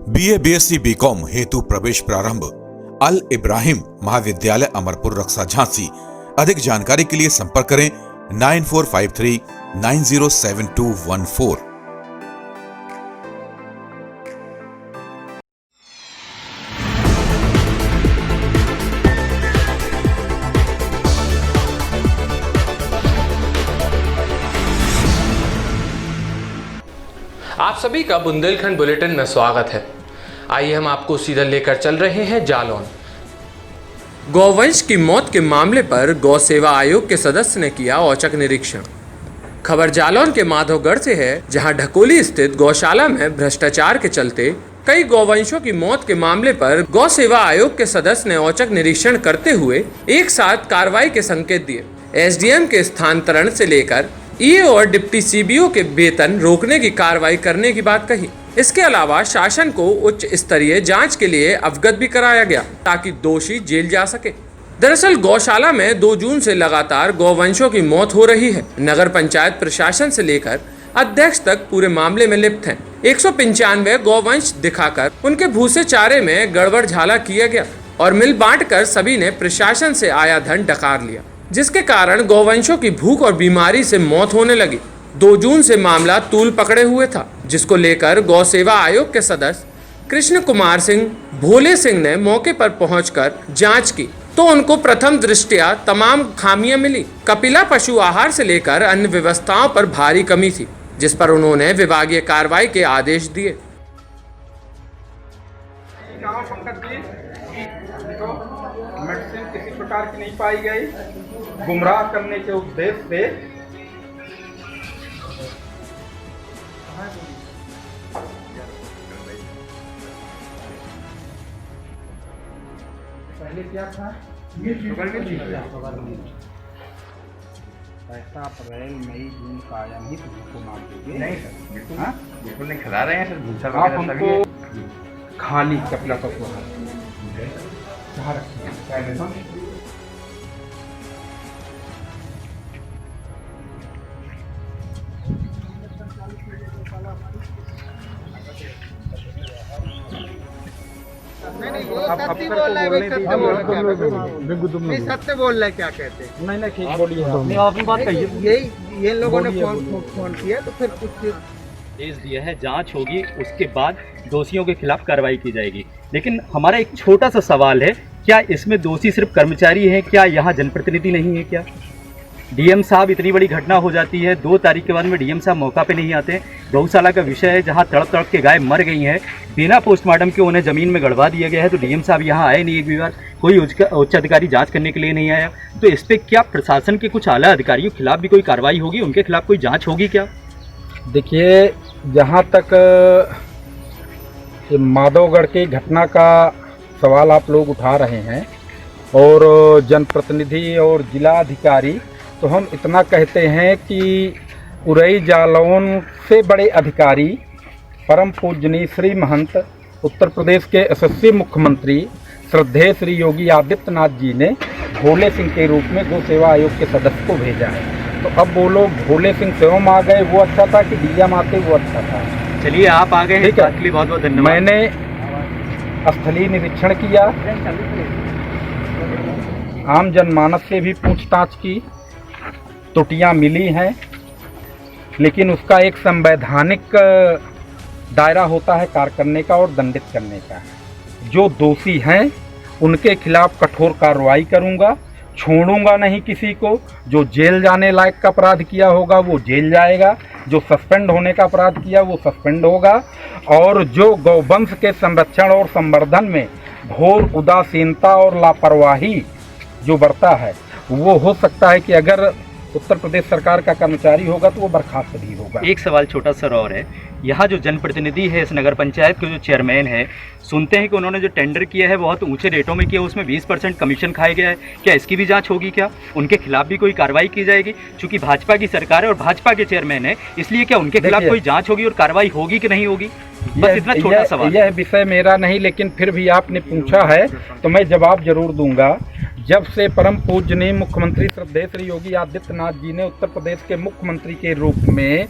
BA BSc BCom हेतु प्रवेश प्रारंभ अल इब्राहिम महाविद्यालय अमरपुर रक्षा झांसी। अधिक जानकारी के लिए संपर्क करें 9453907214। आप सभी का बुंदेलखंड बुलेटिन में स्वागत है। आइए हम आपको सीधा लेकर चल रहे हैं जालौन। गौवंश की मौत के मामले पर गौ सेवा आयोग के सदस्य ने किया औचक निरीक्षण। खबर जालौन के माधवगढ़ से है, जहां ढकोली स्थित गौशाला में भ्रष्टाचार के चलते कई गौवंशों की मौत के मामले पर गौ सेवा आयोग के सदस्य ने औचक निरीक्षण करते हुए एक साथ कार्रवाई के संकेत दिए। SDM के स्थानांतरण से लेकर EO और डिप्टी CBO के वेतन रोकने की कार्रवाई करने की बात कही। इसके अलावा शासन को उच्च स्तरीय जांच के लिए अवगत भी कराया गया ताकि दोषी जेल जा सके। दरअसल गौशाला में 2 जून से लगातार गौवंशों की मौत हो रही है। नगर पंचायत प्रशासन से लेकर अध्यक्ष तक पूरे मामले में लिप्त हैं। 195 गौवंश दिखाकर उनके भूसे चारे में गड़बड़ झाला किया गया और मिल बांटकर सभी ने प्रशासन से आया धन डकार लिया, जिसके कारण गौवंशों की भूख और बीमारी से मौत होने लगी। 2 जून से मामला तूल पकड़े हुए था, जिसको लेकर गौ सेवा आयोग के सदस्य कृष्ण कुमार सिंह भोले सिंह ने मौके पर पहुंचकर जांच की तो उनको प्रथम दृष्टया तमाम खामियां मिली। कपिला पशु आहार से लेकर अन्य व्यवस्थाओं पर भारी कमी थी, जिस पर उन्होंने विभागीय कार्रवाई के आदेश दिए। मेडिसिन किसी प्रकार की नहीं पाई गई। गुमराह करने के उद्देश्य से पहले क्या था, पैसा अप्रैल मई जून का आया नहीं तो उसको मार देंगे। नहीं सर, बिल्कुल नहीं खिला रहे हैं सर। भूसा आप हमको खाली कपड़ा पशु कहाँ रखते हैं? नहीं वो सत्य बोल रहे हैं, सत्य बोल रहे हैं, क्या कहते हैं? नहीं ठीक बोलिए, नहीं आपने बात कही। यही ये लोगों ने फोन किया तो फिर कुछ आदेश दिया है, जांच होगी, उसके बाद दोषियों के खिलाफ कार्रवाई की जाएगी। लेकिन हमारा एक छोटा सा सवाल है, क्या इसमें दोषी सिर्फ कर्मचारी हैं? क्या यहाँ जनप्रतिनिधि नहीं है? क्या DM साहब, इतनी बड़ी घटना हो जाती है, 2 तारीख के बाद में DM साहब मौका पे नहीं आते। गौशाला का विषय है जहाँ तड़प तड़प के गाय मर गई हैं, बिना पोस्टमार्टम के उन्हें ज़मीन में गड़वा दिया गया है, तो DM साहब यहाँ आए नहीं। एक भी बार कोई उच्च अधिकारी जांच करने के लिए नहीं आया। तो इस पर क्या प्रशासन के कुछ आला अधिकारियों के खिलाफ भी कोई कार्रवाई होगी? उनके खिलाफ कोई जाँच होगी क्या? देखिए, जहाँ तक माधवगढ़ की घटना का सवाल आप लोग उठा रहे हैं और जनप्रतिनिधि और जिला अधिकारी, तो हम इतना कहते हैं कि उरई जालौन से बड़े अधिकारी परम पूजनीय श्री महंत उत्तर प्रदेश के यशस्वी मुख्यमंत्री श्रद्धेय श्री योगी आदित्यनाथ जी ने भोले सिंह के रूप में गौ सेवा आयोग के सदस्य को भेजा है। तो अब वो लोग भोले सिंह स्वयं आ गए, वो अच्छा था कि DM आते वो अच्छा था? चलिए, आप आ गए हैं, इसके लिए बहुत बहुत धन्यवाद। मैंने स्थलीय निरीक्षण किया, आम जनमानस से भी पूछताछ की, त्रुटियां मिली हैं, लेकिन उसका एक संवैधानिक दायरा होता है कार्य करने का और दंडित करने का। जो दोषी हैं उनके खिलाफ कठोर कार्रवाई करूंगा, छोड़ूंगा नहीं किसी को। जो जेल जाने लायक का अपराध किया होगा वो जेल जाएगा, जो सस्पेंड होने का अपराध किया वो सस्पेंड होगा, और जो गौवंश के संरक्षण और संवर्धन में घोर उदासीनता और लापरवाही जो बरता है, वो हो सकता है कि अगर उत्तर प्रदेश सरकार का कर्मचारी होगा तो वो बर्खास्त भी होगा। एक सवाल छोटा सा और है, यहाँ जो जनप्रतिनिधि है, इस नगर पंचायत के जो चेयरमैन है, सुनते हैं कि उन्होंने जो टेंडर किया है बहुत ऊंचे रेटों में किया, उसमें 20% कमीशन खाया गया है। क्या इसकी भी जांच होगी? क्या उनके खिलाफ भी कोई कार्रवाई की जाएगी? चूंकि भाजपा की सरकार है और भाजपा के चेयरमैन है, इसलिए क्या उनके खिलाफ कोई जांच होगी और कार्रवाई होगी कि नहीं होगी? बस इतना छोटा सवाल। यह विषय मेरा नहीं, लेकिन फिर भी आपने पूछा है तो मैं जवाब जरूर दूंगा। जब से परम पूजनीय मुख्यमंत्री श्रद्धेय श्री योगी आदित्यनाथ जी ने उत्तर प्रदेश के मुख्यमंत्री के रूप में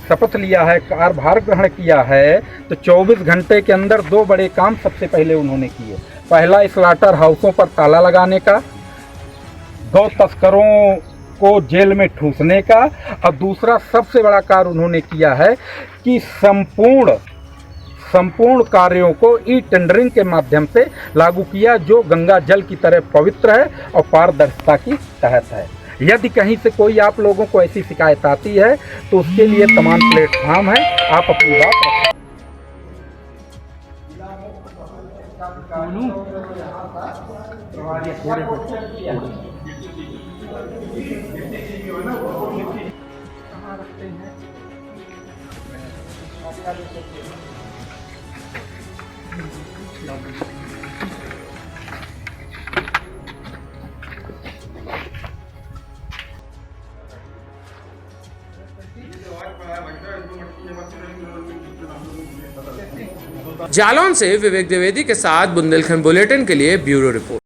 शपथ लिया है, कार्यभार ग्रहण किया है, तो 24 घंटे के अंदर 2 बड़े काम सबसे पहले उन्होंने किए। पहला स्लाटर हाउसों पर ताला लगाने का, 2 तस्करों को जेल में ठूसने का, और दूसरा सबसे बड़ा कार्य उन्होंने किया है कि संपूर्ण कार्यों को ई टेंडरिंग के माध्यम से लागू किया, जो गंगा जल की तरह पवित्र है और पारदर्शिता की तहत है। यदि कहीं से कोई आप लोगों को ऐसी शिकायत आती है तो उसके लिए तमाम प्लेटफॉर्म है, आप अपनी बात रखें। जालौन से विवेक द्विवेदी के साथ बुंदेलखंड बुलेटिन के लिए ब्यूरो रिपोर्ट।